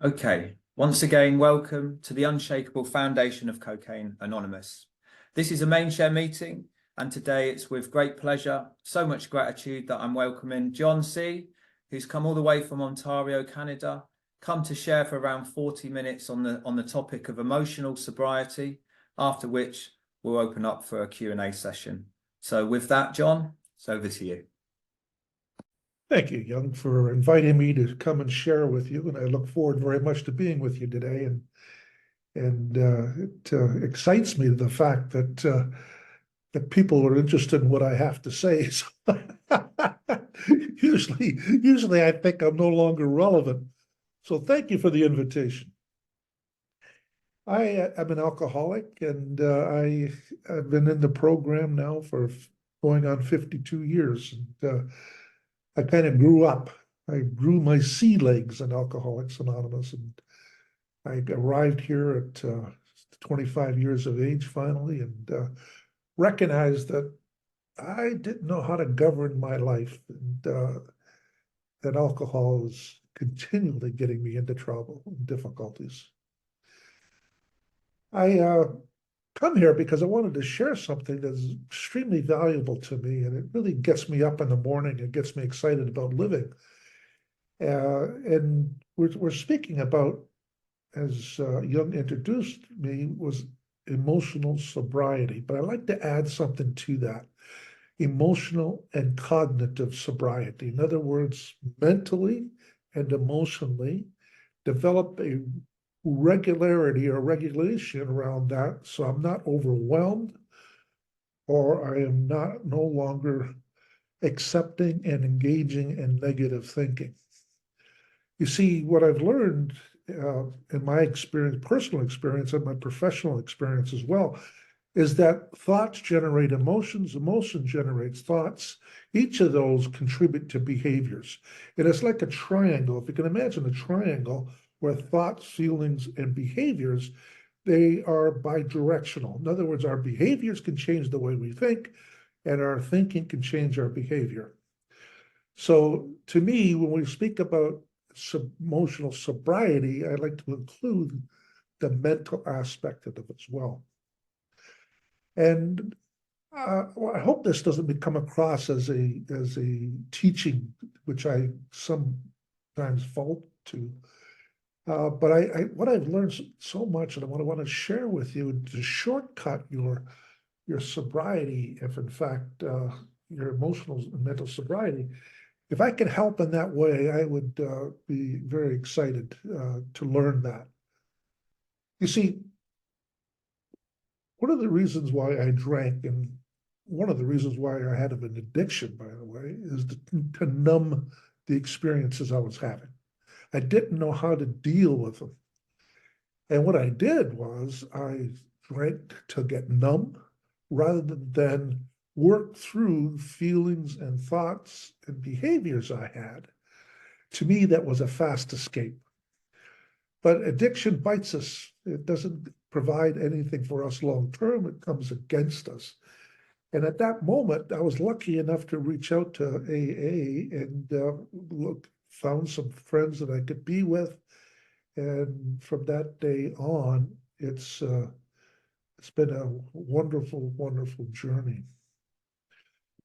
Okay, once again, welcome to the Unshakable Foundation of Cocaine Anonymous. This is a main share meeting, and today it's with great pleasure, so much gratitude that I'm welcoming John C., who's come all the way from Ontario, Canada, come to share for around 40 minutes on the topic of emotional sobriety, after which we'll open up for a Q&A session. So with that, John, it's over to you. Thank you, Young, for inviting me to come and share with you, and I look forward very much to being with you today. And it excites me the fact that people are interested in what I have to say. So usually I think I'm no longer relevant. So thank you for the invitation. I am an alcoholic, and I've been in the program now for going on 52 years. And I kind of grew up. I grew my sea legs in Alcoholics Anonymous, and I arrived here at 25 years of age finally, and recognized that I didn't know how to govern my life, and that alcohol was continually getting me into trouble and difficulties. I come here because I wanted to share something that's extremely valuable to me, and it really gets me up in the morning and gets me excited about living. And we're speaking about, as Young introduced me, was emotional sobriety. But I'd like to add something to that: emotional and cognitive sobriety. In other words, mentally and emotionally develop a regularity or regulation around that, so I'm not overwhelmed, or I am no longer accepting and engaging in negative thinking. You see, what I've learned in my experience, personal experience, and my professional experience as well, is that thoughts generate emotions, emotion generates thoughts. Each of those contribute to behaviors. And it's like a triangle. If you can imagine a triangle where thoughts, feelings, and behaviors, they are bidirectional. In other words, our behaviors can change the way we think, and our thinking can change our behavior. So to me, when we speak about emotional sobriety, I like to include the mental aspect of it as well. And well, I hope this doesn't come across as a teaching, which I sometimes fault to. But what I've learned so much, and what I want to share with you to shortcut your sobriety, if in fact your emotional and mental sobriety, if I can help in that way, I would be very excited to learn that. You see, one of the reasons why I drank, and one of the reasons why I had an addiction, by the way, is to numb the experiences I was having. I didn't know how to deal with them. And what I did was I drank to get numb rather than work through feelings and thoughts and behaviors I had. To me, that was a fast escape. But addiction bites us. It doesn't provide anything for us long term. It comes against us. And at that moment, I was lucky enough to reach out to AA and found some friends that I could be with. And from that day on, it's been a wonderful, wonderful journey.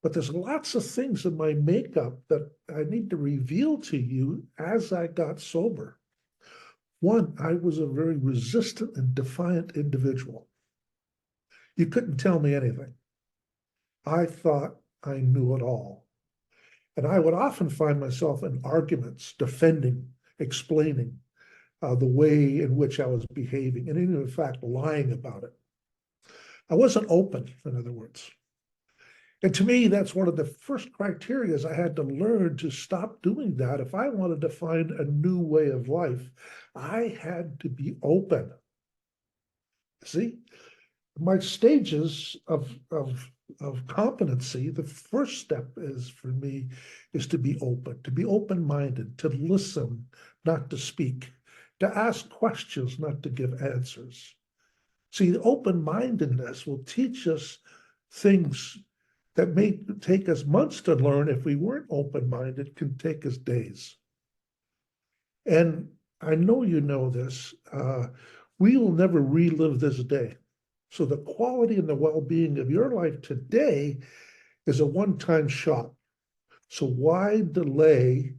But there's lots of things in my makeup that I need to reveal to you as I got sober. One, I was a very resistant and defiant individual. You couldn't tell me anything. I thought I knew it all. And I would often find myself in arguments, defending, explaining the way in which I was behaving, and in fact, lying about it. I wasn't open, in other words. And to me, that's one of the first criteria I had to learn to stop doing that. If I wanted to find a new way of life, I had to be open. See, my stages of competency, the first step is for me is to be open-minded, to listen, not to speak, to ask questions, not to give answers. See, the open-mindedness will teach us things that may take us months to learn. If we weren't open-minded, can take us days. And I know you know this. We will never relive this day. So the quality and the well-being of your life today is a one-time shot. So why delay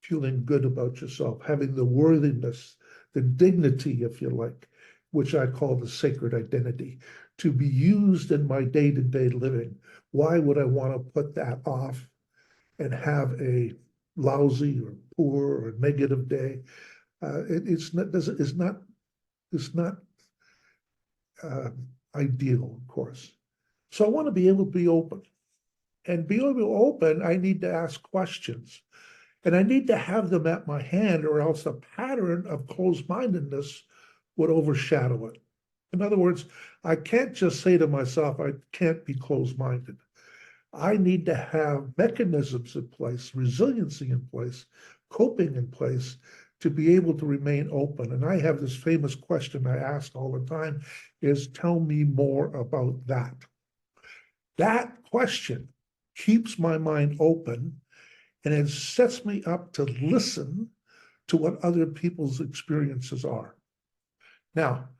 feeling good about yourself, having the worthiness, the dignity, if you like, which I call the sacred identity, to be used in my day-to-day living? Why would I want to put that off and have a lousy or poor or negative day? It's not uh, ideal, of course. So I want to be able to be open. And be able to open, I need to ask questions. And I need to have them at my hand, or else the pattern of closed-mindedness would overshadow it. In other words, I can't just say to myself, I can't be closed-minded. I need to have mechanisms in place, resiliency in place, coping in place to be able to remain open. And I have this famous question I ask all the time is, tell me more about that. That question keeps my mind open, and it sets me up to listen to what other people's experiences are. Now,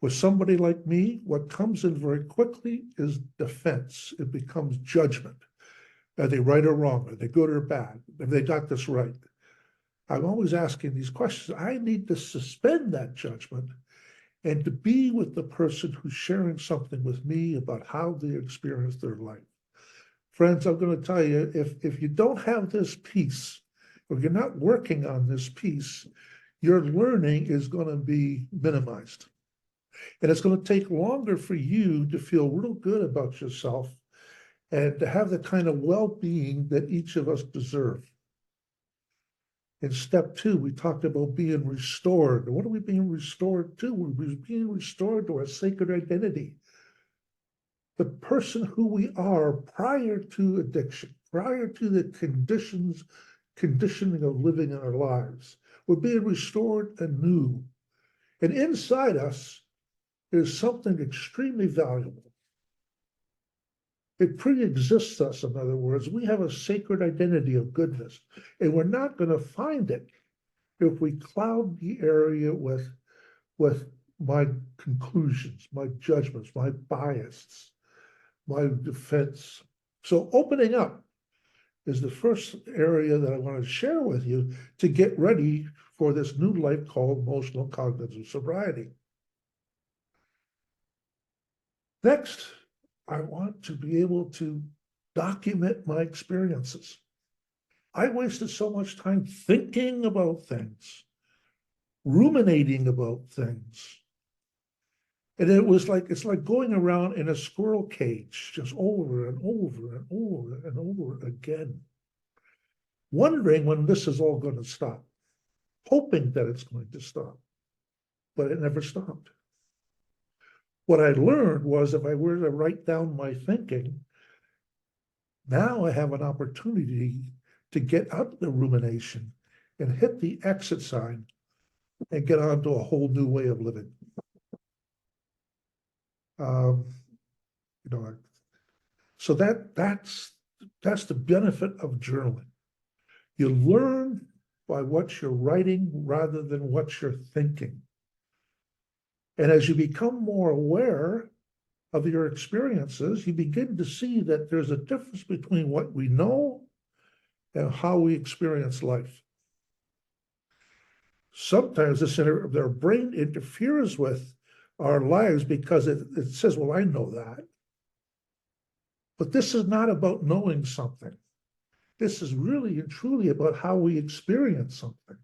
with somebody like me, what comes in very quickly is defense. It becomes judgment. Are they right or wrong? Are they good or bad? Have they got this right? I'm always asking these questions. I need to suspend that judgment and to be with the person who's sharing something with me about how they experience their life. Friends, I'm going to tell you, if you don't have this piece, or you're not working on this piece, your learning is going to be minimized. And it's going to take longer for you to feel real good about yourself and to have the kind of well-being that each of us deserve. In step 2, we talked about being restored. What are we being restored to? We're being restored to our sacred identity. The person who we are prior to addiction, prior to the conditioning of living in our lives. We're being restored anew. And inside us is something extremely valuable. It pre-exists us, in other words. We have a sacred identity of goodness, and we're not going to find it if we cloud the area with my conclusions, my judgments, my biases, my defense. So opening up is the first area that I want to share with you to get ready for this new life called emotional cognitive sobriety. Next, I want to be able to document my experiences. I wasted so much time thinking about things, ruminating about things. And it's like going around in a squirrel cage, just over and over and over and over again, wondering when this is all going to stop, hoping that it's going to stop, but it never stopped. What I learned was if I were to write down my thinking, now I have an opportunity to get out of the rumination and hit the exit sign and get on to a whole new way of living. So that's the benefit of journaling. You learn by what you're writing rather than what you're thinking. And as you become more aware of your experiences, you begin to see that there's a difference between what we know and how we experience life. Sometimes their brain interferes with our lives because it says, well, I know that. But this is not about knowing something. This is really and truly about how we experience something.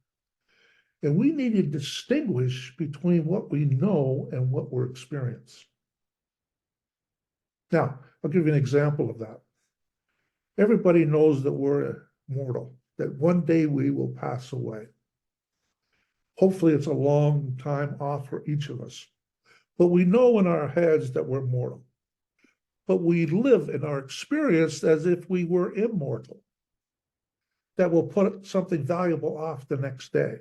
And we need to distinguish between what we know and what we're experiencing. Now, I'll give you an example of that. Everybody knows that we're mortal, that one day we will pass away. Hopefully, it's a long time off for each of us. But we know in our heads that we're mortal. But we live in our experience as if we were immortal, that will put something valuable off the next day.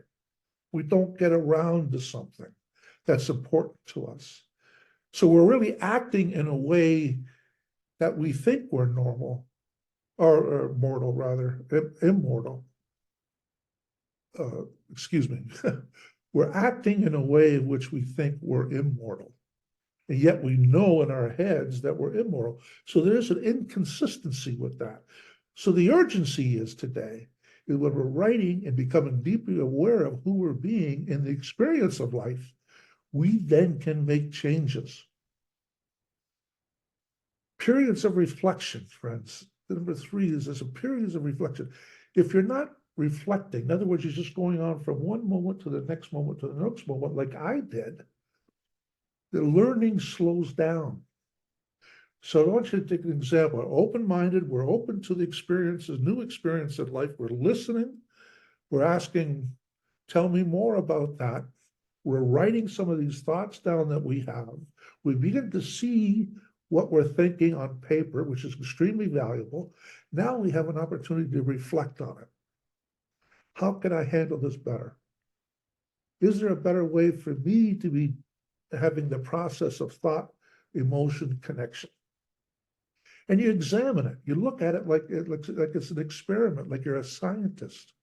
We don't get around to something that's important to us. So we're really acting in a way that we think we're normal, or mortal rather, immortal. excuse me, we're acting in a way in which we think we're immortal. And yet we know in our heads that we're immoral. So there's an inconsistency with that. So the urgency is today is when we're writing and becoming deeply aware of who we're being in the experience of life, we then can make changes. Periods of reflection, friends. Number 3 is there's a periods of reflection. If you're not reflecting, in other words, you're just going on from one moment to the next moment to the next moment, like I did, the learning slows down. So I want you to take an example. We're open-minded, we're open to the experiences, new experience in life. We're listening, we're asking, tell me more about that. We're writing some of these thoughts down that we have. We begin to see what we're thinking on paper, which is extremely valuable. Now we have an opportunity to reflect on it. How can I handle this better? Is there a better way for me to be having the process of thought, emotion, connection? And you examine it. You look at it like it's an experiment, like you're a scientist.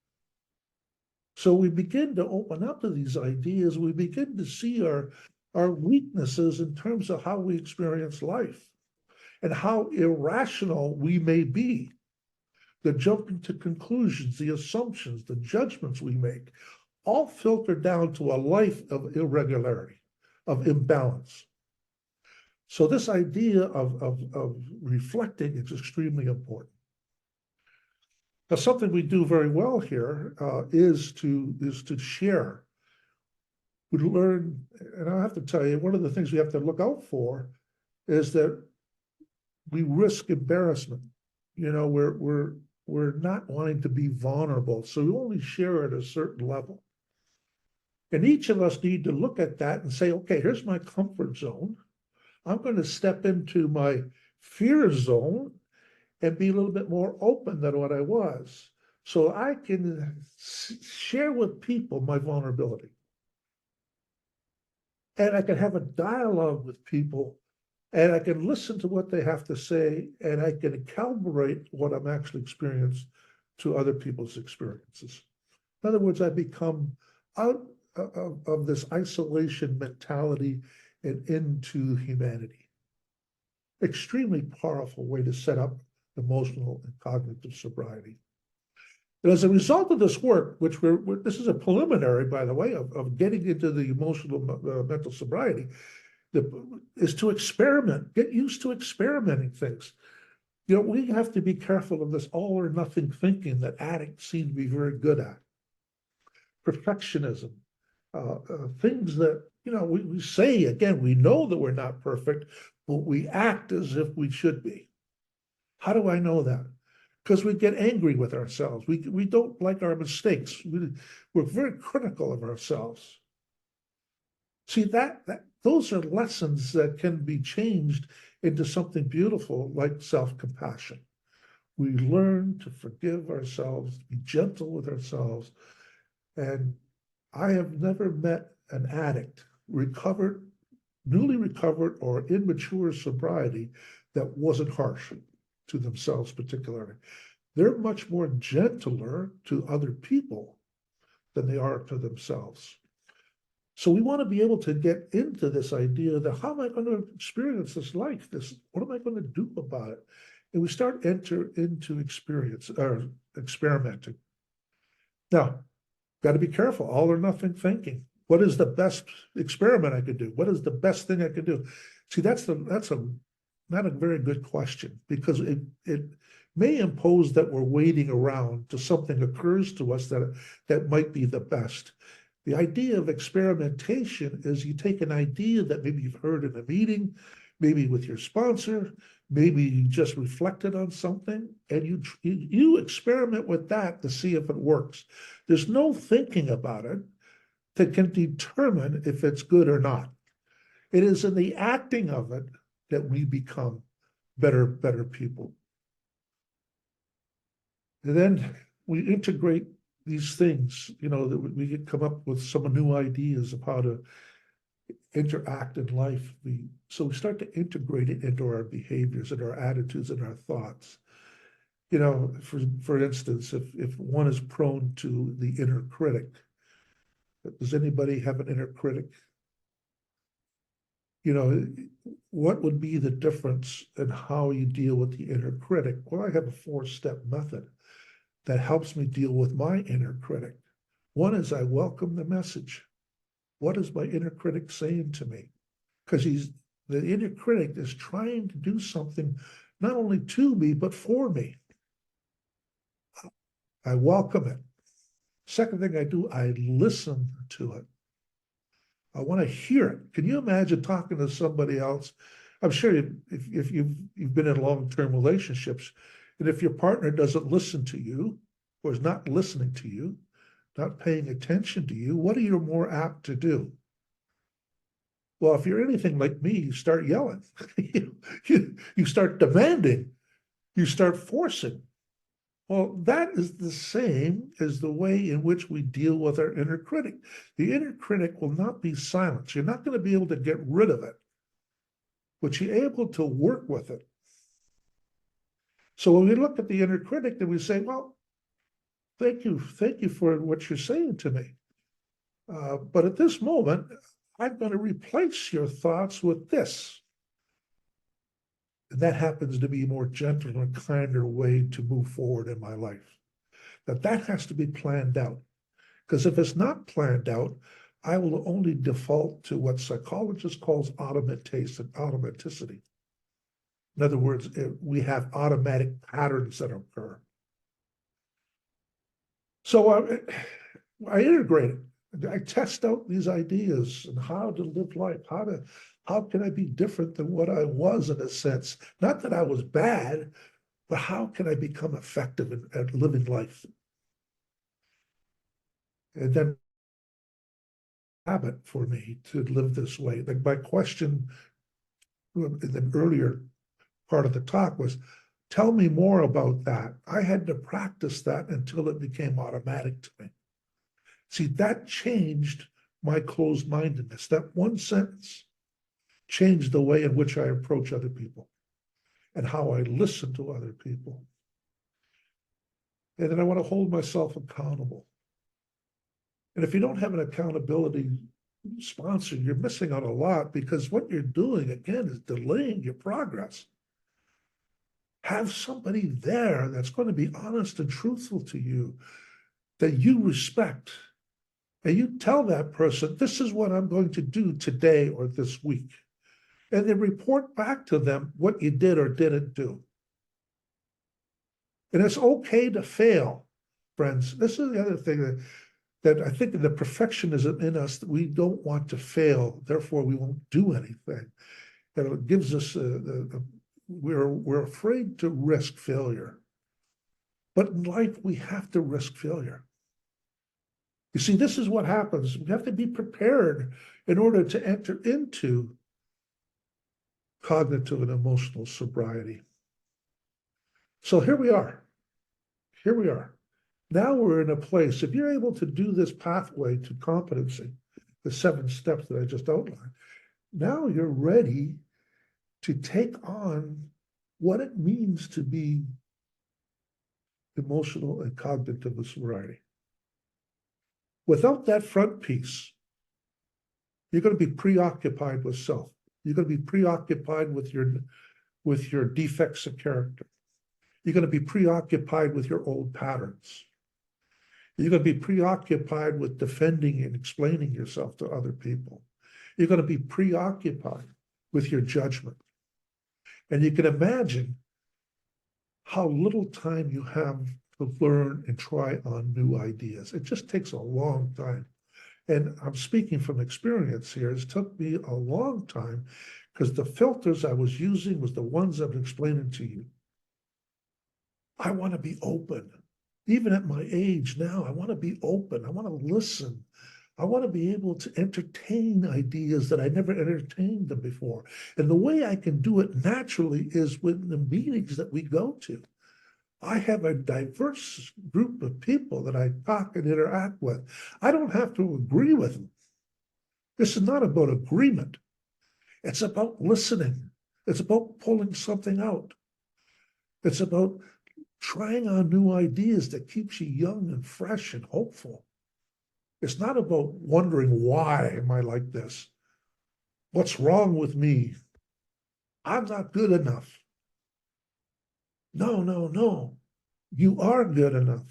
So we begin to open up to these ideas. We begin to see our weaknesses in terms of how we experience life and how irrational we may be. The jumping to conclusions, the assumptions, the judgments we make, all filter down to a life of irregularity, of imbalance. So this idea of reflecting is extremely important. Now, something we do very well here is to share. We learn, and I have to tell you, one of the things we have to look out for is that we risk embarrassment. You know, we're not wanting to be vulnerable, so we only share at a certain level. And each of us need to look at that and say, okay, here's my comfort zone. I'm going to step into my fear zone and be a little bit more open than what I was. So I can share with people my vulnerability. And I can have a dialogue with people, and I can listen to what they have to say, and I can calibrate what I'm actually experiencing to other people's experiences. In other words, I become out of this isolation mentality and into humanity. Extremely powerful way to set up emotional and cognitive sobriety. And as a result of this work, which this is a preliminary, by the way, of getting into the emotional mental sobriety, is to experiment, get used to experimenting things. You know, we have to be careful of this all or nothing thinking that addicts seem to be very good at. Perfectionism, things that, you know, we say, again, we know that we're not perfect, but we act as if we should be. How do I know that? Because we get angry with ourselves. We don't like our mistakes. We're very critical of ourselves. See, those are lessons that can be changed into something beautiful like self-compassion. We learn to forgive ourselves, be gentle with ourselves. And I have never met an addict, newly recovered or immature sobriety, that wasn't harsh to themselves particularly. They're much more gentler to other people than they are to themselves. So we want to be able to get into this idea that how am I going to experience this life? What am I going to do about it? And we start enter into experimenting. Now, got to be careful, all or nothing thinking. What is the best experiment I could do? What is the best thing I could do? See, that's not a very good question, because it may impose that we're waiting around till something occurs to us that might be the best. The idea of experimentation is you take an idea that maybe you've heard in a meeting, maybe with your sponsor, maybe you just reflected on something, and you experiment with that to see if it works. There's no thinking about it that can determine if it's good or not. It is in the acting of it that we become better people. And then we integrate these things, you know, that we can come up with some new ideas of how to interact in life. So we start to integrate it into our behaviors and our attitudes and our thoughts. You know, for instance, if one is prone to the inner critic, does anybody have an inner critic? You know, what would be the difference in how you deal with the inner critic? Well, I have a 4-step method that helps me deal with my inner critic. One is I welcome the message. What is my inner critic saying to me? Because the inner critic is trying to do something not only to me, but for me. I welcome it. Second thing I do, I listen to it. I want to hear it. Can you imagine talking to somebody else? I'm sure if you've been in long-term relationships, and if your partner doesn't listen to you, or is not listening to you, not paying attention to you, what are you more apt to do? Well, if you're anything like me, you start yelling. you start demanding. You start forcing. Well, that is the same as the way in which we deal with our inner critic. The inner critic will not be silenced. You're not going to be able to get rid of it, but you're able to work with it. So when we look at the inner critic, then we say, well, thank you for what you're saying to me. But at this moment, I'm going to replace your thoughts with this. And that happens to be a more gentle and kinder way to move forward in my life. That has to be planned out. Because if it's not planned out, I will only default to what psychologists calls automaticity. In other words, we have automatic patterns that occur. So I integrate it. I test out these ideas and how to live life, how can I be different than what I was in a sense? Not that I was bad, but how can I become effective at living life? And then habit for me to live this way. Like my question in the earlier part of the talk was, tell me more about that. I had to practice that until it became automatic to me. See, that changed my closed-mindedness. That one sentence changed the way in which I approach other people and how I listen to other people. And then I want to hold myself accountable. And if you don't have an accountability sponsor, you're missing out a lot, because what you're doing, again, is delaying your progress. Have somebody there that's going to be honest and truthful to you, that you respect. And you tell that person, this is what I'm going to do today or this week. And then report back to them what you did or didn't do. And it's okay to fail, friends. This is the other thing that I think the perfectionism in us, that we don't want to fail, therefore we won't do anything. And it gives us, we're afraid to risk failure. But in life, we have to risk failure. You see, this is what happens. We have to be prepared in order to enter into cognitive and emotional sobriety. So here we are. Here we are. Now we're in a place, if you're able to do this pathway to competency, the 7 steps that I just outlined, now you're ready to take on what it means to be emotional and cognitive sobriety. Without that front piece, you're going to be preoccupied with self. You're going to be preoccupied with your defects of character. You're going to be preoccupied with your old patterns. You're going to be preoccupied with defending and explaining yourself to other people. You're going to be preoccupied with your judgment. And you can imagine how little time you have to learn and try on new ideas. It just takes a long time. And I'm speaking from experience here. It took me a long time because the filters I was using was the ones I'm explaining to you. I want to be open. Even at my age now, I want to be open. I want to listen. I want to be able to entertain ideas that I never entertained them before. And the way I can do it naturally is with the meetings that we go to. I have a diverse group of people that I talk and interact with. I don't have to agree with them. This is not about agreement. It's about listening. It's about pulling something out. It's about trying on new ideas that keeps you young and fresh and hopeful. It's not about wondering, why am I like this? What's wrong with me? I'm not good enough. No, no, no. You are good enough.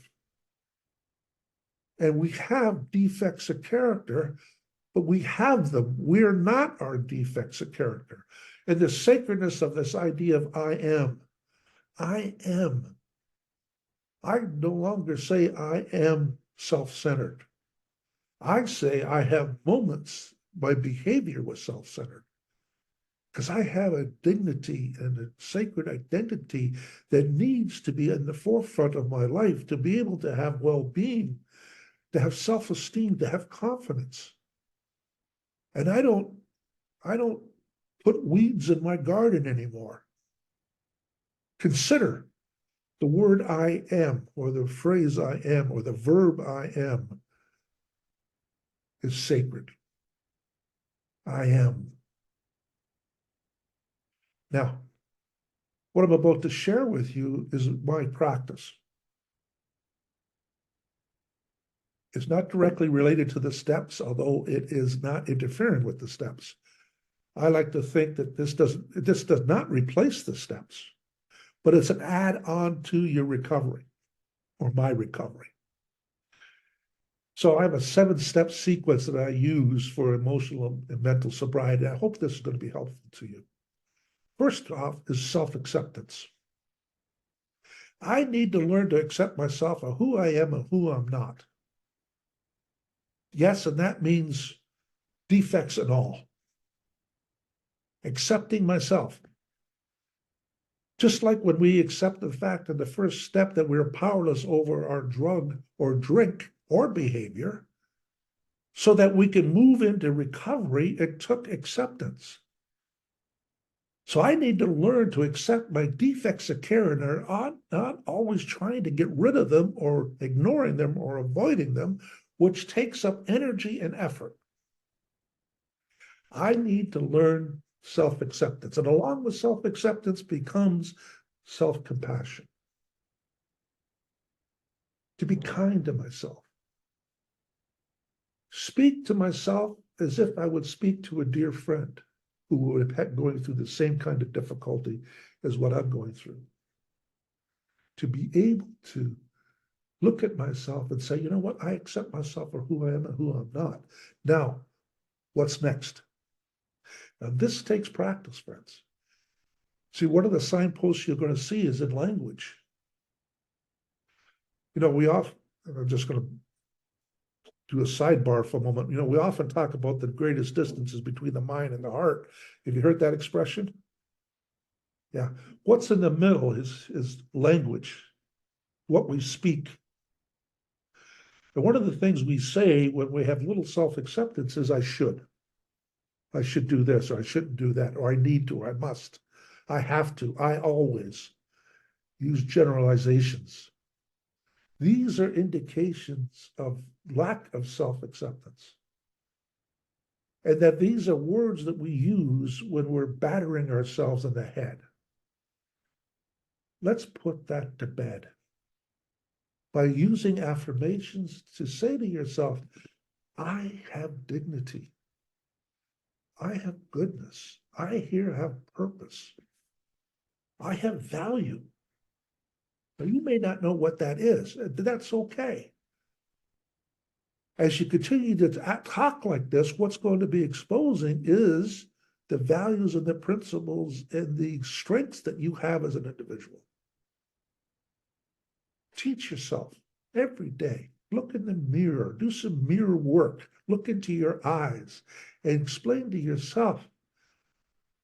And we have defects of character, but we have them. We're not our defects of character. And the sacredness of this idea of I am. I am. I no longer say I am self-centered. I say I have moments my behavior was self-centered because I have a dignity and a sacred identity that needs to be in the forefront of my life to be able to have well-being, to have self-esteem, to have confidence. And I don't put weeds in my garden anymore. Consider the word I am, or the phrase I am, or the verb I am is sacred. I am. Now, what I'm about to share with you is my practice. It's not directly related to the steps, although it is not interfering with the steps. I like to think that this does not replace the steps, but it's an add-on to your recovery, or my recovery. So I have a 7-step sequence that I use for emotional and mental sobriety. I hope this is going to be helpful to you. First off is self-acceptance. I need to learn to accept myself for who I am and who I'm not. Yes, and that means defects and all. Accepting myself. Just like when we accept the fact in the first step that we're powerless over our drug or drink or behavior, so that we can move into recovery, it took acceptance. So I need to learn to accept my defects of character, not always trying to get rid of them or ignoring them or avoiding them, which takes up energy and effort. I need to learn self-acceptance. And along with self-acceptance becomes self-compassion. To be kind to myself. Speak to myself as if I would speak to a dear friend who would have going through the same kind of difficulty as what I'm going through. To be able to look at myself and say, you know what, I accept myself for who I am and who I'm not. Now, what's next? Now, this takes practice, friends. See, one of the signposts you're going to see is in language. You know, I'm just going to do a sidebar for a moment. You know, we often talk about the greatest distances between the mind and the heart. Have you heard that expression? Yeah. What's in the middle is language, what we speak. And one of the things we say when we have little self-acceptance is I should do this, or I shouldn't do that, or I need to, or I must, I have to, I always. Use generalizations. These are indications of lack of self-acceptance. And that these are words that we use when we're battering ourselves in the head. Let's put that to bed by using affirmations to say to yourself, I have dignity. I have goodness. I here have purpose. I have value. Now, you may not know what that is. That's okay. As you continue to talk like this, what's going to be exposing is the values and the principles and the strengths that you have as an individual. Teach yourself every day. Look in the mirror, do some mirror work, look into your eyes, and explain to yourself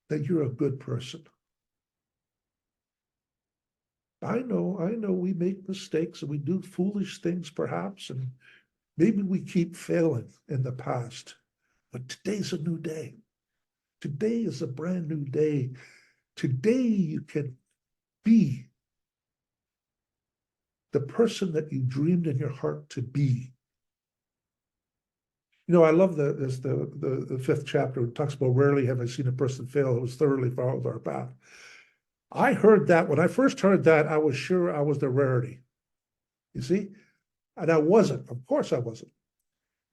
that you're a good person. I know we make mistakes and we do foolish things perhaps, and maybe we keep failing in the past, but today's a new day. Today is a brand new day. Today you can be the person that you dreamed in your heart to be. You know, I love the 5th chapter. It talks about rarely have I seen a person fail who has thoroughly followed our path. I heard that, when I first heard that, I was sure I was the rarity. You see? And I wasn't. Of course I wasn't.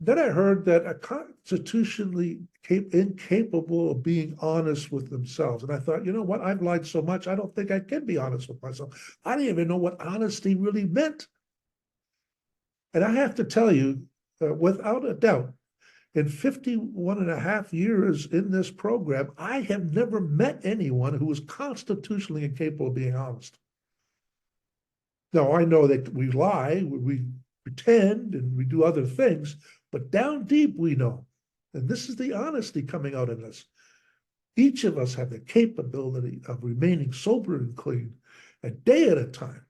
Then I heard that a constitutionally incapable of being honest with themselves. And I thought, you know what? I've lied so much, I don't think I can be honest with myself. I didn't even know what honesty really meant. And I have to tell you, without a doubt, in 51 and a half years in this program, I have never met anyone who was constitutionally incapable of being honest. Now, I know that we lie, we pretend, and we do other things, but down deep we know, and this is the honesty coming out in us. Each of us have the capability of remaining sober and clean a day at a time.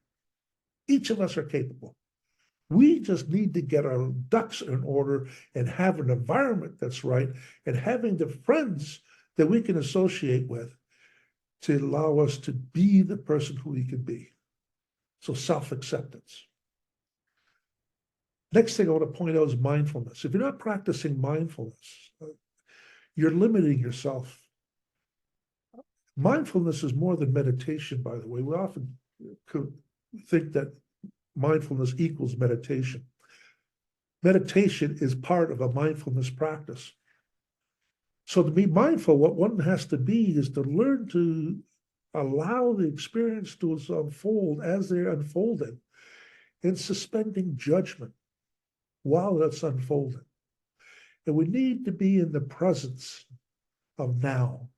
Each of us are capable. We just need to get our ducks in order and have an environment that's right, and having the friends that we can associate with to allow us to be the person who we can be. So self-acceptance. Next thing I want to point out is mindfulness. If you're not practicing mindfulness, you're limiting yourself. Mindfulness is more than meditation, by the way. We often think that mindfulness equals meditation. Meditation is part of a mindfulness practice. So to be mindful, what one has to be is to learn to allow the experience to unfold as they're unfolding, and suspending judgment while it's unfolding. And we need to be in the presence of now.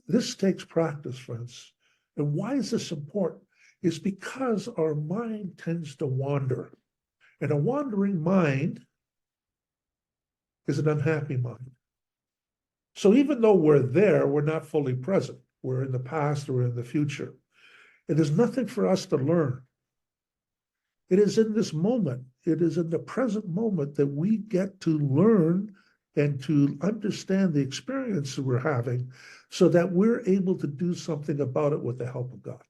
This takes practice, friends. And why is this important? It's because our mind tends to wander. And a wandering mind is an unhappy mind. So even though we're there, we're not fully present. We're in the past or in the future. And there's nothing for us to learn. It is in this moment, it is in the present moment that we get to learn and to understand the experience that we're having, so that we're able to do something about it with the help of God.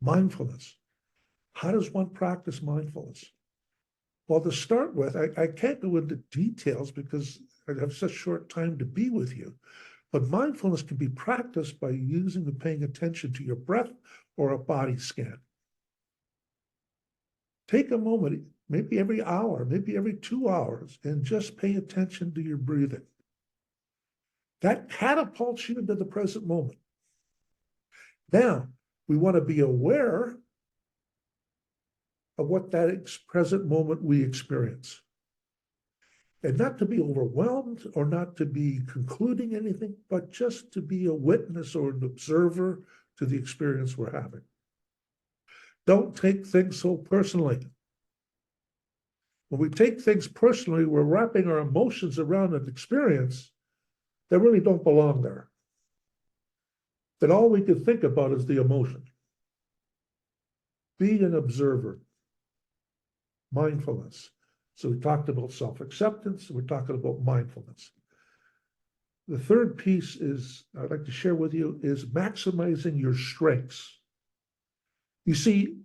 Mindfulness. How does one practice mindfulness? Well, to start with, I can't go into details because I have such short time to be with you, but mindfulness can be practiced by using and paying attention to your breath or a body scan. Take a moment, maybe every hour, maybe every 2 hours, and just pay attention to your breathing. That catapults you into the present moment. Now, we want to be aware of what that present moment we experience. And not to be overwhelmed or not to be concluding anything, but just to be a witness or an observer to the experience we're having. Don't take things so personally. When we take things personally, we're wrapping our emotions around an experience that really don't belong there. That all we can think about is the emotion. Be an observer. Mindfulness. So we talked about self-acceptance, we're talking about mindfulness. The third piece is, I'd like to share with you, is maximizing your strengths. You see,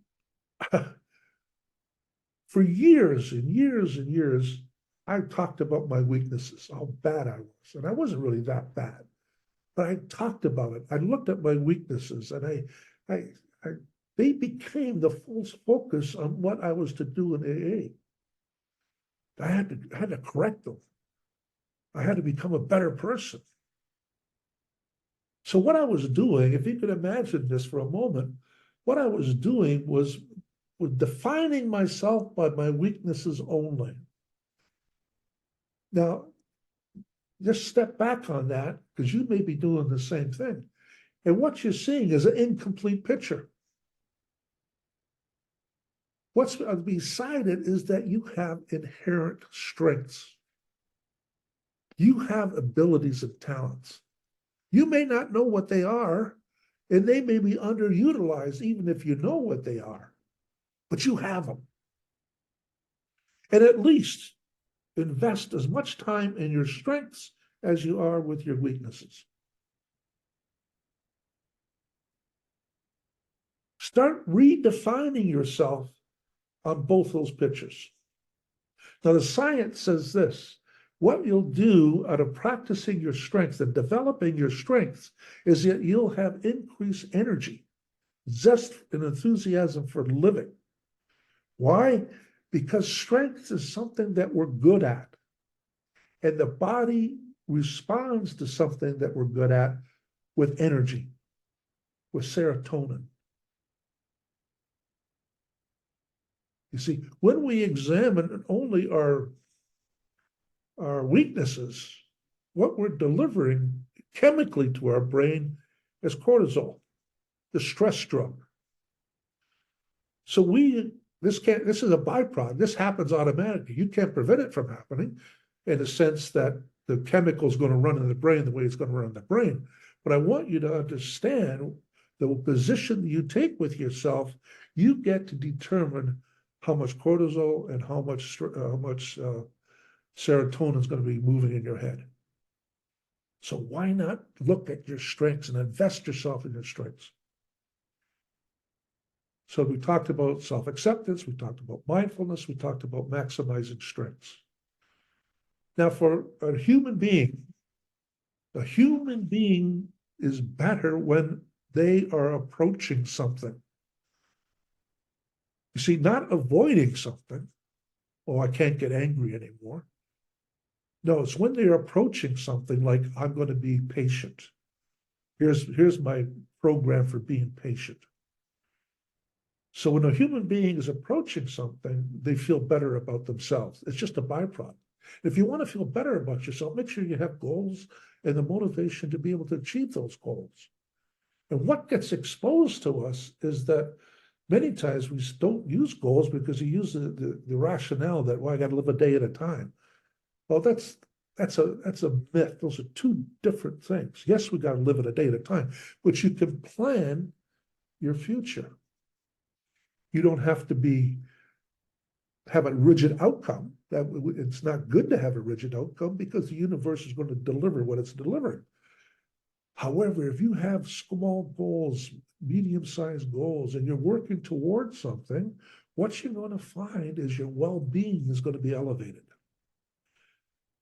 for years and years and years, I talked about my weaknesses, how bad I was. And I wasn't really that bad, but I talked about it. I looked at my weaknesses, and they became the full focus on what I was to do in AA. I had to correct them. I had to become a better person. So what I was doing, if you could imagine this for a moment, what I was doing was defining myself by my weaknesses only. Now, just step back on that, because you may be doing the same thing. And what you're seeing is an incomplete picture. What's beside it is that you have inherent strengths. You have abilities and talents. You may not know what they are, and they may be underutilized even if you know what they are, but you have them. And at least invest as much time in your strengths as you are with your weaknesses. Start redefining yourself on both those pictures. Now, the science says this, What you'll do out of practicing your strengths and developing your strengths is that you'll have increased energy, zest, and enthusiasm for living. Why? Because strength is something that we're good at. And the body responds to something that we're good at with energy, with serotonin. You see, when we examine only our weaknesses, what we're delivering chemically to our brain is cortisol, the stress drug. So this is a byproduct. This happens automatically. You can't prevent it from happening in the sense that the chemical is going to run in the brain the way it's going to run in the brain. But I want you to understand the position you take with yourself. You get to determine how much cortisol and how much serotonin is going to be moving in your head. So why not look at your strengths and invest yourself in your strengths? So we talked about self-acceptance, we talked about mindfulness, we talked about maximizing strengths. Now, for a human being is better when they are approaching something. You see, not avoiding something. Oh, I can't get angry anymore. No, it's when they're approaching something like, I'm going to be patient. Here's my program for being patient. So when a human being is approaching something, they feel better about themselves. It's just a byproduct. If you want to feel better about yourself, make sure you have goals and the motivation to be able to achieve those goals. And what gets exposed to us is that many times we don't use goals because we use the rationale that, well, I got to live a day at a time. Well, that's a myth. Those are two different things. Yes, we got to live it a day at a time, but you can plan your future. You don't have to have a rigid outcome. It's not good to have a rigid outcome because the universe is going to deliver what it's delivering. However, if you have small goals, medium-sized goals, and you're working towards something, what you're going to find is your well-being is going to be elevated.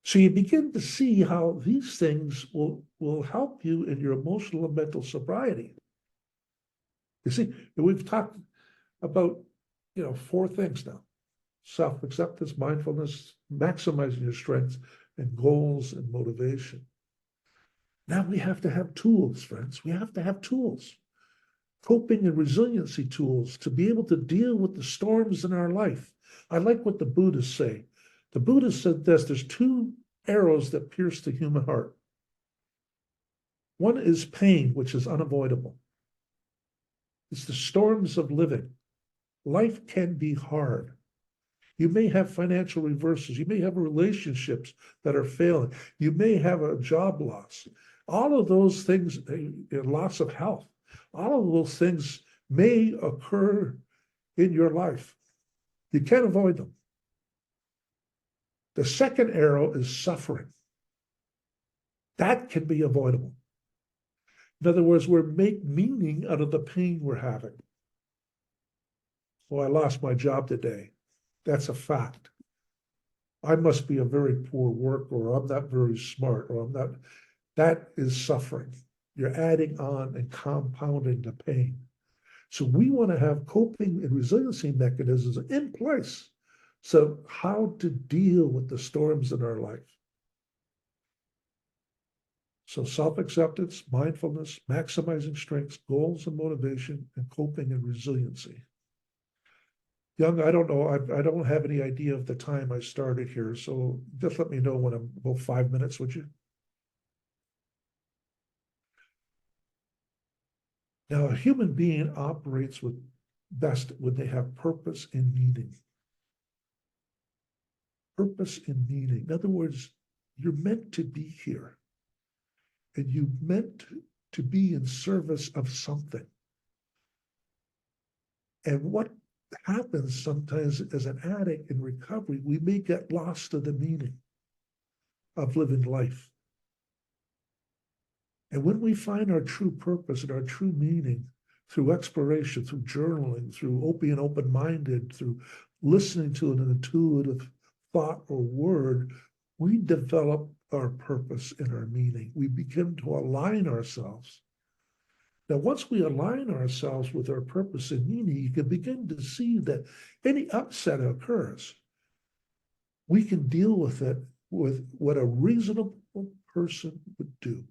So you begin to see how these things will help you in your emotional and mental sobriety. You see, we've talked about, 4 things now: self-acceptance, mindfulness, maximizing your strengths, and goals and motivation. Now we have to have tools, friends. We have to have tools, coping and resiliency tools to be able to deal with the storms in our life. I like what the Buddhists say. The Buddhists said this: there's 2 arrows that pierce the human heart. One is pain, which is unavoidable. It's the storms of living. Life can be hard. You may have financial reverses. You may have relationships that are failing. You may have a job loss. All of those things, loss of health, all of those things may occur in your life. You can't avoid them. The second arrow is suffering. That can be avoidable. In other words, we make meaning out of the pain we're having. Oh, I lost my job today. That's a fact. I must be a very poor worker, or I'm not very smart, or I'm not. That is suffering. You're adding on and compounding the pain. So we want to have coping and resiliency mechanisms in place. So how to deal with the storms in our life. So self-acceptance, mindfulness, maximizing strengths, goals and motivation, and coping and resiliency. Young, I don't know. I don't have any idea of the time I started here. So just let me know when I'm about 5 minutes, would you? Now, a human being operates with best when they have purpose and meaning. Purpose and meaning. In other words, you're meant to be here. And you meant to be in service of something. And what happens sometimes as an addict in recovery, we may get lost in the meaning of living life. And when we find our true purpose and our true meaning through exploration, through journaling, through being open-minded, through listening to an intuitive thought or word, we develop our purpose and our meaning. We begin to align ourselves. Now, once we align ourselves with our purpose and meaning, you can begin to see that any upset occurs, we can deal with it with what a reasonable person would do.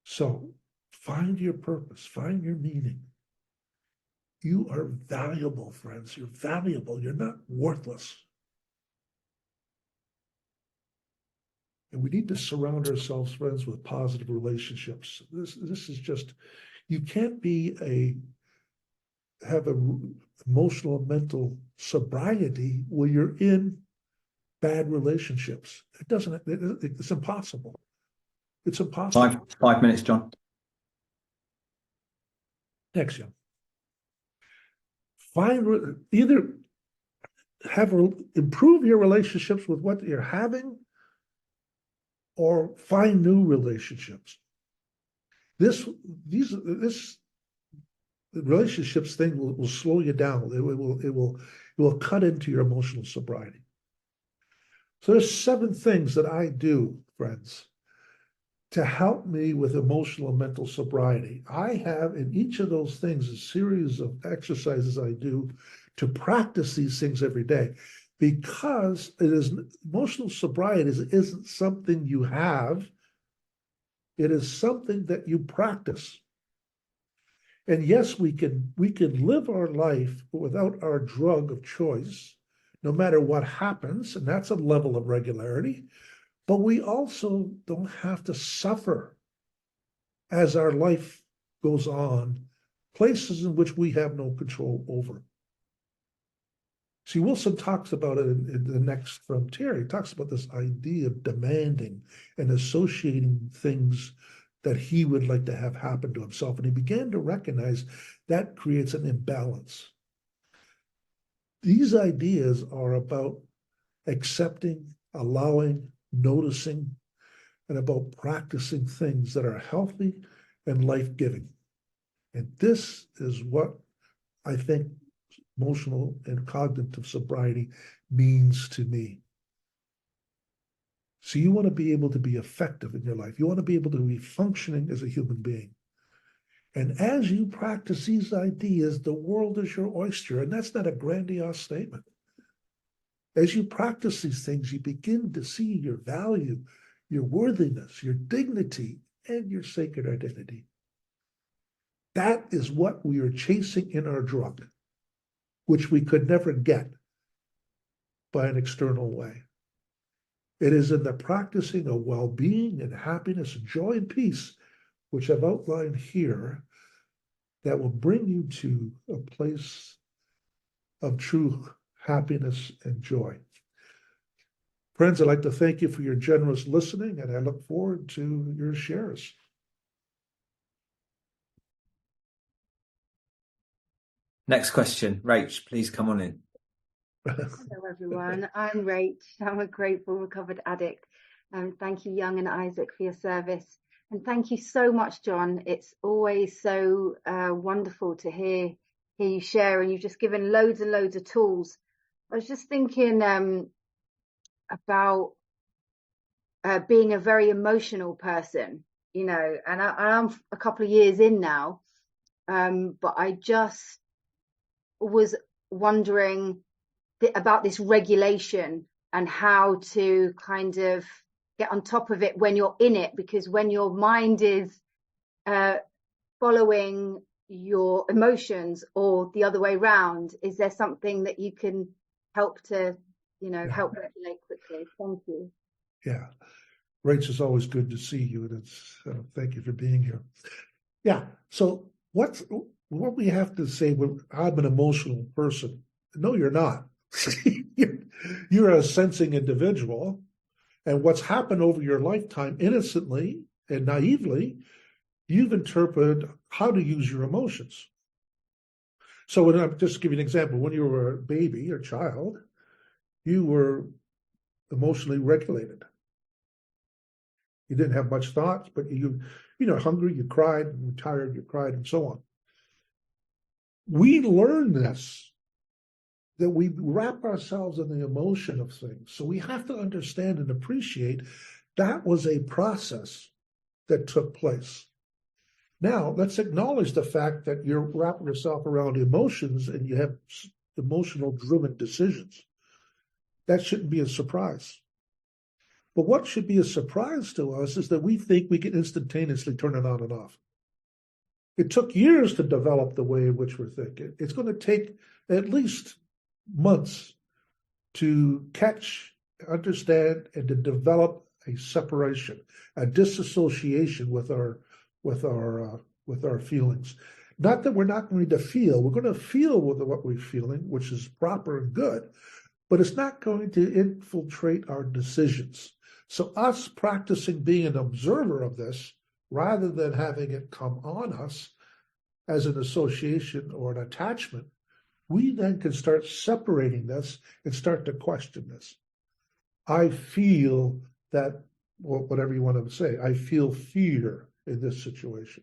So find your purpose, find your meaning. You are valuable, friends. You're valuable. You're not worthless. And we need to surround ourselves, friends, with positive relationships. This is just, you can't have emotional and mental sobriety when you're in bad relationships. It's impossible. It's impossible. 5 minutes, John. Next, John. Improve your relationships with what you're having, or find new relationships. This relationships thing will slow you down. It will cut into your emotional sobriety. So there's 7 things that I do, friends, to help me with emotional and mental sobriety. I have in each of those things a series of exercises I do to practice these things every day, because emotional sobriety isn't something you have. It is something that you practice. And yes, we can live our life without our drug of choice, no matter what happens, and that's a level of regularity. But we also don't have to suffer as our life goes on, places in which we have no control over. See, Wilson talks about it in the next frontier. He talks about this idea of demanding and associating things that he would like to have happen to himself. And he began to recognize that creates an imbalance. These ideas are about accepting, allowing, noticing, and about practicing things that are healthy and life-giving. And this is what I think emotional and cognitive sobriety means to me. So you want to be able to be effective in your life. You want to be able to be functioning as a human being. And as you practice these ideas, the world is your oyster. And that's not a grandiose statement. As you practice these things, you begin to see your value, your worthiness, your dignity, and your sacred identity. That is what we are chasing in our drug, which we could never get by an external way. It is in the practicing of well-being and happiness and joy and peace, which I've outlined here, that will bring you to a place of true happiness and joy. Friends, I'd like to thank you for your generous listening, and I look forward to your shares. Next question. Rach, please come on in. Hello everyone, I'm Rach. I'm a grateful recovered addict. Thank you, Young and Isaac, for your service. And thank you so much, John. It's always so wonderful to hear you share, and you've just given loads and loads of tools. I was just thinking about being a very emotional person, and I'm a couple of years in now, but I just was wondering about this regulation and how to kind of get on top of it when you're in it, because when your mind is following your emotions or the other way around, is there something that you can help to, help regulate quickly? Thank you. Yeah. Rach, it's always good to see you, and it's thank you for being here. Yeah. So what we have to say, I'm an emotional person. No, you're not. You're a sensing individual, and what's happened over your lifetime, innocently and naively, you've interpreted how to use your emotions. So when I'm just give you an example, when you were a baby or child, you were emotionally regulated. You didn't have much thoughts, but you hungry, you cried, you were tired, you cried, and so on. We learn this that we wrap ourselves in the emotion of things. So we have to understand and appreciate that was a process that took place. Now, let's acknowledge the fact that you're wrapping yourself around emotions and you have emotional driven decisions. That shouldn't be a surprise. But what should be a surprise to us is that we think we can instantaneously turn it on and off. It took years to develop the way in which we're thinking. It's going to take at least months to catch, understand, and to develop a separation, a disassociation with our feelings. Not that we're not going to feel. We're going to feel with what we're feeling, which is proper and good, but it's not going to infiltrate our decisions. So us practicing being an observer of this, rather than having it come on us as an association or an attachment, we then can start separating this and start to question this. I feel that, well, whatever you want to say, I feel fear in this situation.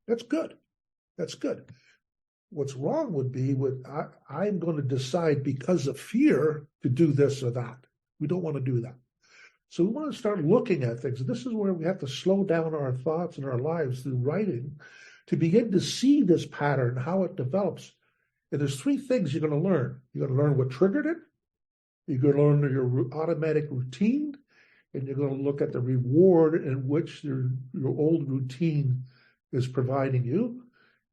That's good. That's good. What's wrong would be I'm going to decide because of fear to do this or that. We don't want to do that. So we want to start looking at things. This is where we have to slow down our thoughts and our lives through writing to begin to see this pattern, how it develops. And there's three things you're going to learn. You're going to learn what triggered it. You're going to learn your automatic routine. And you're going to look at the reward in which your old routine is providing you.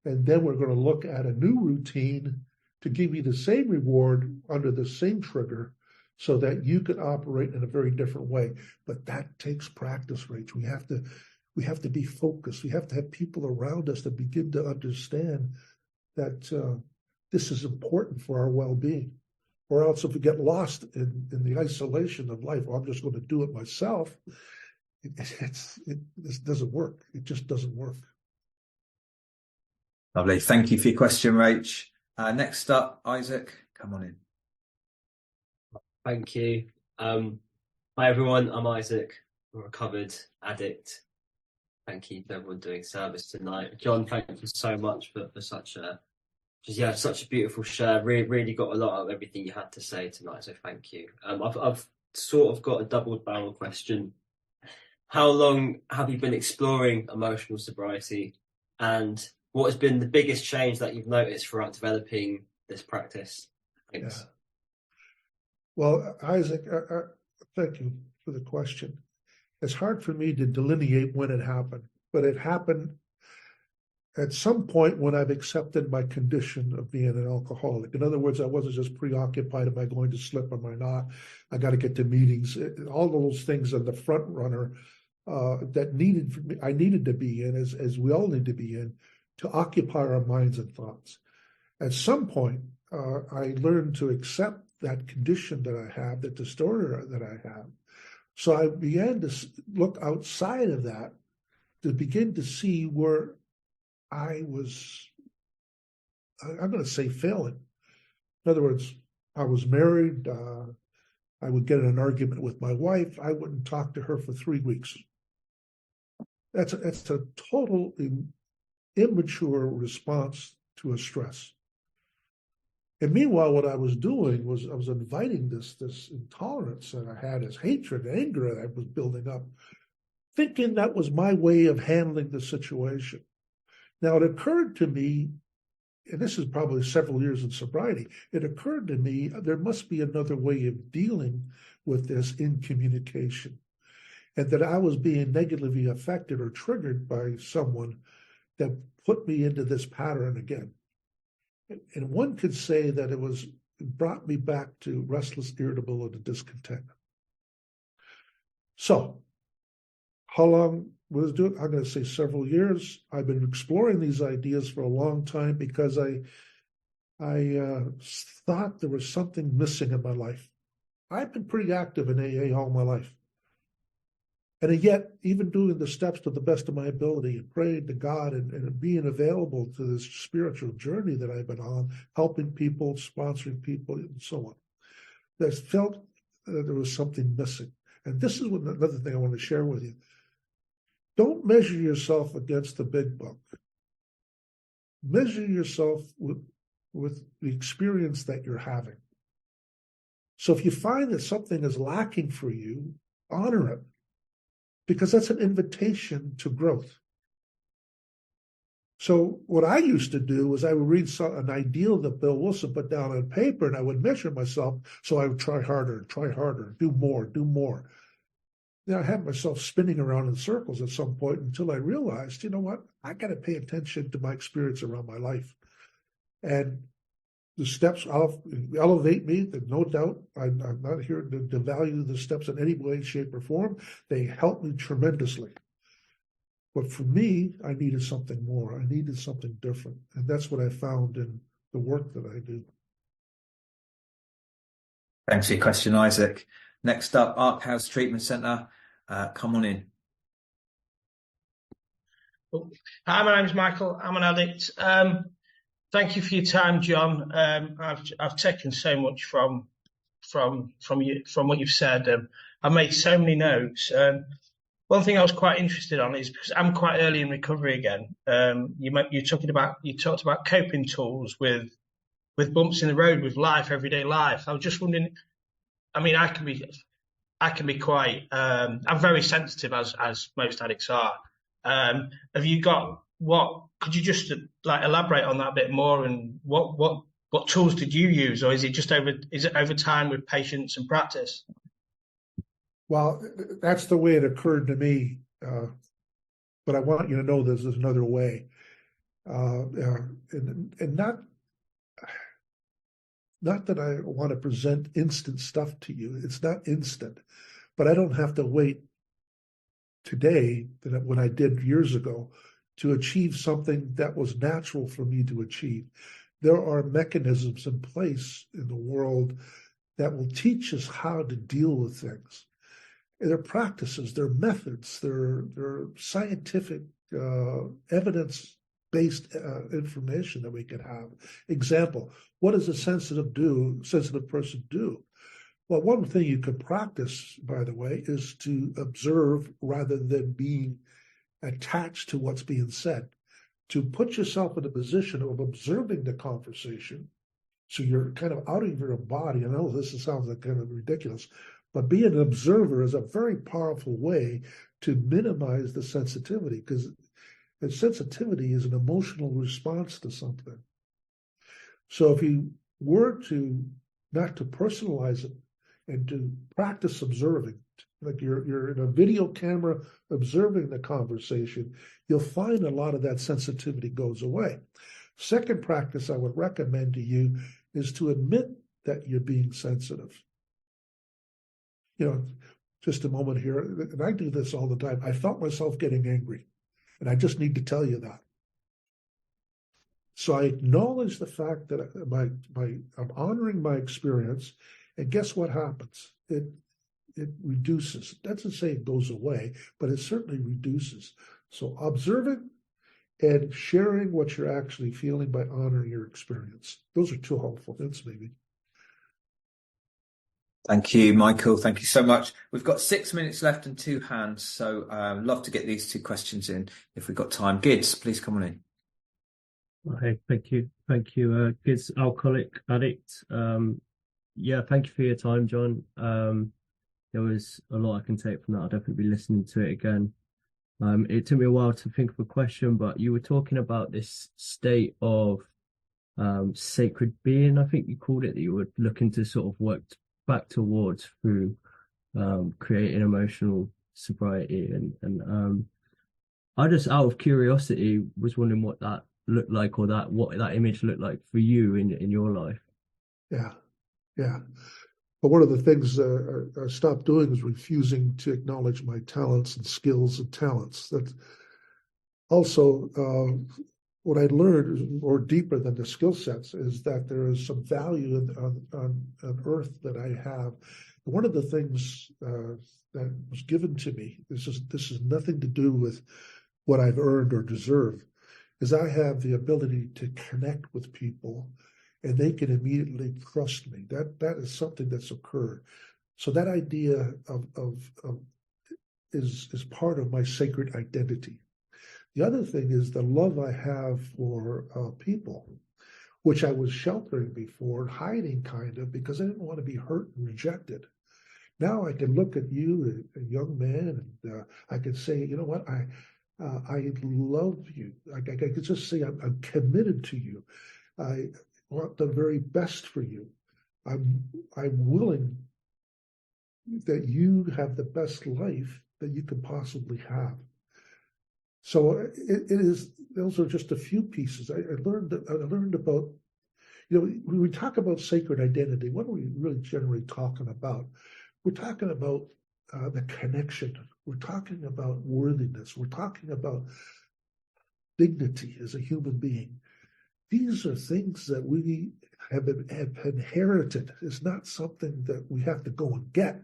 And then we're going to look at a new routine to give you the same reward under the same trigger so that you can operate in a very different way. But that takes practice, Rach. We have to be focused. We have to have people around us that begin to understand that this is important for our well-being. Or else if we get lost in the isolation of life, I'm just going to do it myself, this doesn't work. It just doesn't work. Lovely. Thank you for your question, Rach. Next up, Isaac, come on in. Thank you. Hi, everyone. I'm Isaac, a recovered addict. Thank you to everyone doing service tonight. John, thank you so much for such a beautiful share. Really got a lot of everything you had to say tonight, so thank you. I've sort of got a double-barrel question. How long have you been exploring emotional sobriety, and what has been the biggest change that you've noticed throughout developing this practice? Thanks. Yeah. Well, Isaac, thank you for the question. It's hard for me to delineate when it happened, but it happened at some point when I've accepted my condition of being an alcoholic. In other words, I wasn't just preoccupied, am I going to slip, am I not? I got to get to meetings. All those things are the front runner that I needed to be in, as we all need to be in, to occupy our minds and thoughts. At some point, I learned to accept that condition that I have, that disorder that I have. So I began to look outside of that to begin to see where I was, I'm going to say, failing. In other words, I was married. I would get in an argument with my wife. I wouldn't talk to her for 3 weeks. That's a total immature response to a stress. And meanwhile, what I was doing was I was inviting this intolerance that I had, this hatred, anger that I was building up, thinking that was my way of handling the situation. Now, it occurred to me, and this is probably several years in sobriety, it occurred to me there must be another way of dealing with this in communication, and that I was being negatively affected or triggered by someone that put me into this pattern again. And one could say that it brought me back to restless, irritable, and discontent. So, how long was it doing? I'm going to say several years. I've been exploring these ideas for a long time because I thought there was something missing in my life. I've been pretty active in AA all my life. And yet, even doing the steps to the best of my ability and praying to God and being available to this spiritual journey that I've been on, helping people, sponsoring people, and so on, I felt that there was something missing. And this is another thing I want to share with you. Don't measure yourself against the big book. Measure yourself with the experience that you're having. So if you find that something is lacking for you, honor it, because that's an invitation to growth. So what I used to do was I would read an ideal that Bill Wilson put down on paper, and I would measure myself. So I would try harder, do more. Then I had myself spinning around in circles at some point until I realized, you know what, I got to pay attention to my experience around my life. And the steps elevate me, no doubt. I'm not here to devalue the steps in any way, shape, or form. They help me tremendously. But for me, I needed something more. I needed something different. And that's what I found in the work that I do. Thanks for your question, Isaac. Next up, Ark House Treatment Centre. Come on in. Hi, my name's Michael. I'm an addict. Thank you for your time, John. I've taken so much from you, from what you've said. I've made so many notes. One thing I was quite interested on is because I'm quite early in recovery again. You talked about coping tools with bumps in the road, with life, everyday life. I was just wondering. I mean, I can be quite. I'm very sensitive, as most addicts are. Have you got what? Could you just elaborate on that a bit more? And what tools did you use, or is it over time with patience and practice? Well, that's the way it occurred to me. But I want you to know there's another way, and not that I want to present instant stuff to you. It's not instant, but I don't have to wait today than when I did years ago to achieve something that was natural for me to achieve. There are mechanisms in place in the world that will teach us how to deal with things. And they're practices, they're methods, they're scientific evidence-based information that we can have. Example, what does a sensitive person do? Well, one thing you can practice, by the way, is to observe rather than being attached to what's being said. To put yourself in a position of observing the conversation, so you're kind of out of your body. I know this sounds like kind of ridiculous, but being an observer is a very powerful way to minimize the sensitivity, because the sensitivity is an emotional response to something. So if you were to not to personalize it and to practice observing, like you're in a video camera observing the conversation, you'll find a lot of that sensitivity goes away. Second practice I would recommend to you is to admit that you're being sensitive. You know, just a moment here, and I do this all the time. I felt myself getting angry, and I just need to tell you that. So I acknowledge the fact that I'm honoring my experience, and guess what happens? It reduces. It doesn't say it goes away, but it certainly reduces. So observing and sharing what you're actually feeling by honoring your experience. Those are two helpful hints, maybe. Thank you, Michael. Thank you so much. We've got 6 minutes left and 2 hands, so love to get these 2 questions in if we've got time. Gids, please come on in. Okay, thank you. Gids, alcoholic addict. Yeah, thank you for your time, John. There was a lot I can take from that. I'll definitely be listening to it again. It took me a while to think of a question, but you were talking about this state of sacred being, I think you called it, that you were looking to sort of work back towards through creating emotional sobriety. And I just, out of curiosity, was wondering what that looked like, or what that image looked like for you in your life. Yeah. But one of the things I stopped doing is refusing to acknowledge my talents and skills and talents. That also, what I learned is more deeper than the skill sets is that there is some value on earth that I have. One of the things that was given to me, this is nothing to do with what I've earned or deserved, is I have the ability to connect with people, and they can immediately trust me. That is something that's occurred. So that idea is part of my sacred identity. The other thing is the love I have for people. which I was sheltering before, hiding kind of, because I didn't want to be hurt and rejected. Now I can look at you, a young man, and I can say, you know what, I love you. I could just say I'm committed to you. I want the very best for you. I'm willing that you have the best life that you could possibly have. So it is. Those are just a few pieces. I learned about. When we talk about sacred identity, what are we really generally talking about? We're talking about the connection. We're talking about worthiness. We're talking about dignity as a human being. These are things that we have inherited. It's not something that we have to go and get.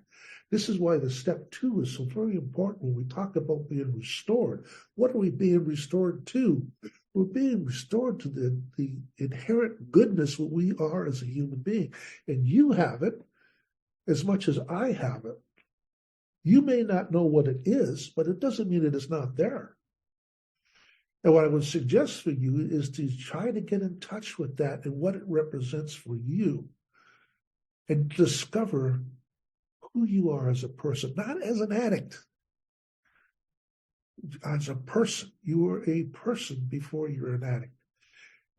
This is why the step 2 is so very important when we talk about being restored. What are we being restored to? We're being restored to the inherent goodness that we are as a human being. And you have it as much as I have it. You may not know what it is, but it doesn't mean it is not there. And what I would suggest for you is to try to get in touch with that and what it represents for you, and discover who you are as a person, not as an addict. As a person, you are a person before you're an addict.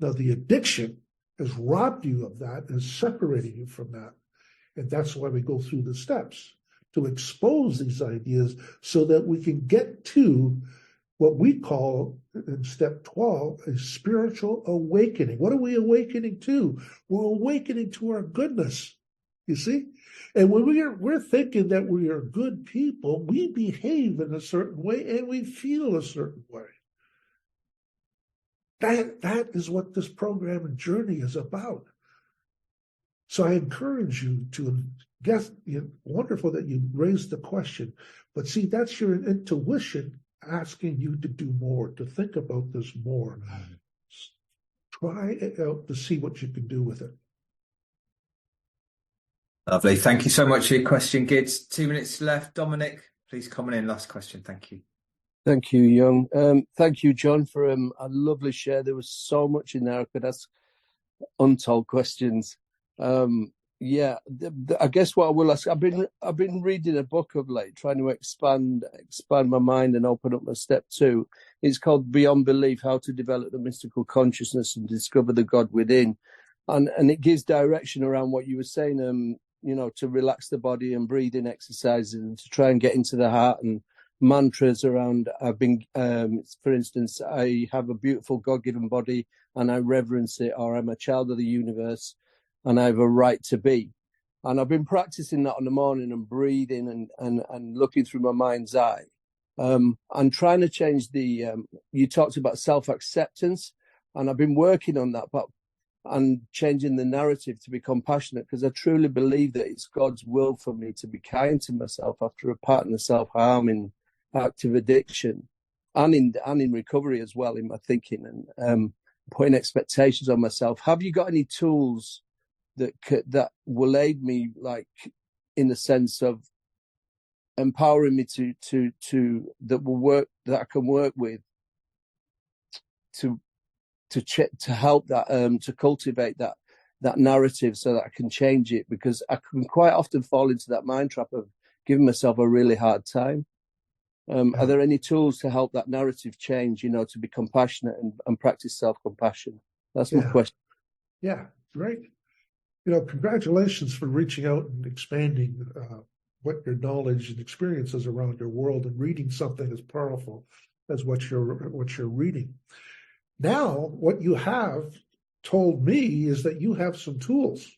Now, the addiction has robbed you of that, is separating you from that. And that's why we go through the steps, to expose these ideas so that we can get to what we call in step 12 a spiritual awakening. What are we awakening to? We're awakening to our goodness, you see? And when we're thinking that we are good people, we behave in a certain way and we feel a certain way. That is what this program and journey is about. So I encourage you to guess. Wonderful that you raised the question, but see, that's your intuition asking you to do more, to think about this more. Try it out to see what you can do with it. Lovely. Thank you so much for your question, Gids. 2 minutes left. Dominic, please come on in. Last question. Thank you. Thank you, Young. Thank you, John, for a lovely share. There was so much in there. I could ask untold questions. I guess what I will ask, I've been reading a book of late, trying to expand my mind and open up my step 2. It's called Beyond Belief: How to Develop the Mystical Consciousness and Discover the God Within, and it gives direction around what you were saying. To relax the body and breathing exercises, and to try and get into the heart, and mantras around. For instance, I have a beautiful God-given body and I reverence it, or I'm a child of the universe and I have a right to be. And I've been practicing that in the morning and breathing and looking through my mind's eye. I'm trying to change you talked about self-acceptance, and I've been working on that, and changing the narrative to be compassionate, because I truly believe that it's God's will for me to be kind to myself after a pattern of self-harm in active addiction and in recovery as well, in my thinking, and putting expectations on myself. Have you got any tools that will aid me, like in the sense of empowering me to that will work, that I can work with to help that, to cultivate that narrative so that I can change it, because I can quite often fall into that mind trap of giving myself a really hard time. Are there any tools to help that narrative change, to be compassionate and practice self-compassion? That's my question. Yeah, great. Congratulations for reaching out and expanding what your knowledge and experiences around your world, and reading something as powerful as what you're reading. Now, what you have told me is that you have some tools.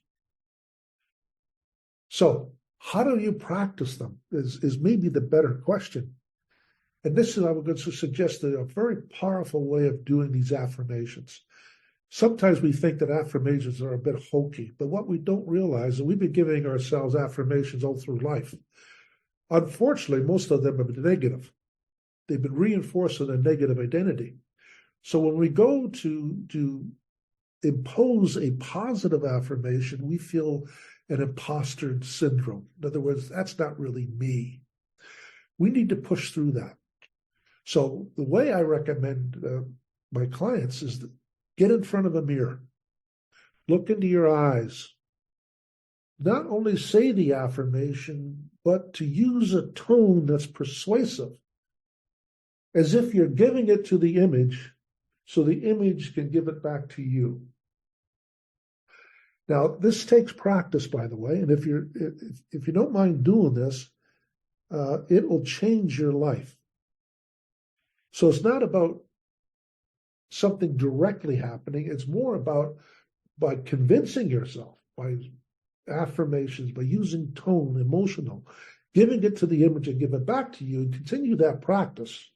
So how do you practice them is maybe the better question. And this is, I would suggest, a very powerful way of doing these affirmations. Sometimes we think that affirmations are a bit hokey, but what we don't realize is we've been giving ourselves affirmations all through life. Unfortunately, most of them have been negative. They've been reinforcing a negative identity. So when we go to impose a positive affirmation, we feel an imposter syndrome. In other words, that's not really me. We need to push through that. So the way I recommend my clients is to get in front of a mirror look into your eyes. Not only say the affirmation, but to use a tone that's persuasive, as if you're giving it to the image so the image can give it back to you. Now, this takes practice, by the way, and if you don't mind doing this, it will change your life. So it's not about something directly happening. It's more about by convincing yourself, by affirmations, by using tone, emotional, giving it to the image and give it back to you, and continue that practice.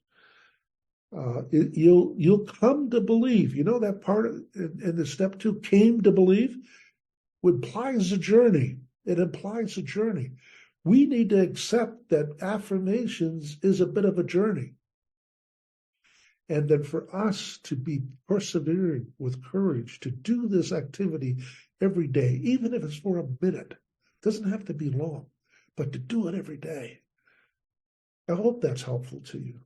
You'll come to believe. You know that part in the step 2, came to believe, implies a journey. It implies a journey. We need to accept that affirmations is a bit of a journey. And that for us to be persevering with courage to do this activity every day, even if it's for a minute, it doesn't have to be long, but to do it every day. I hope that's helpful to you.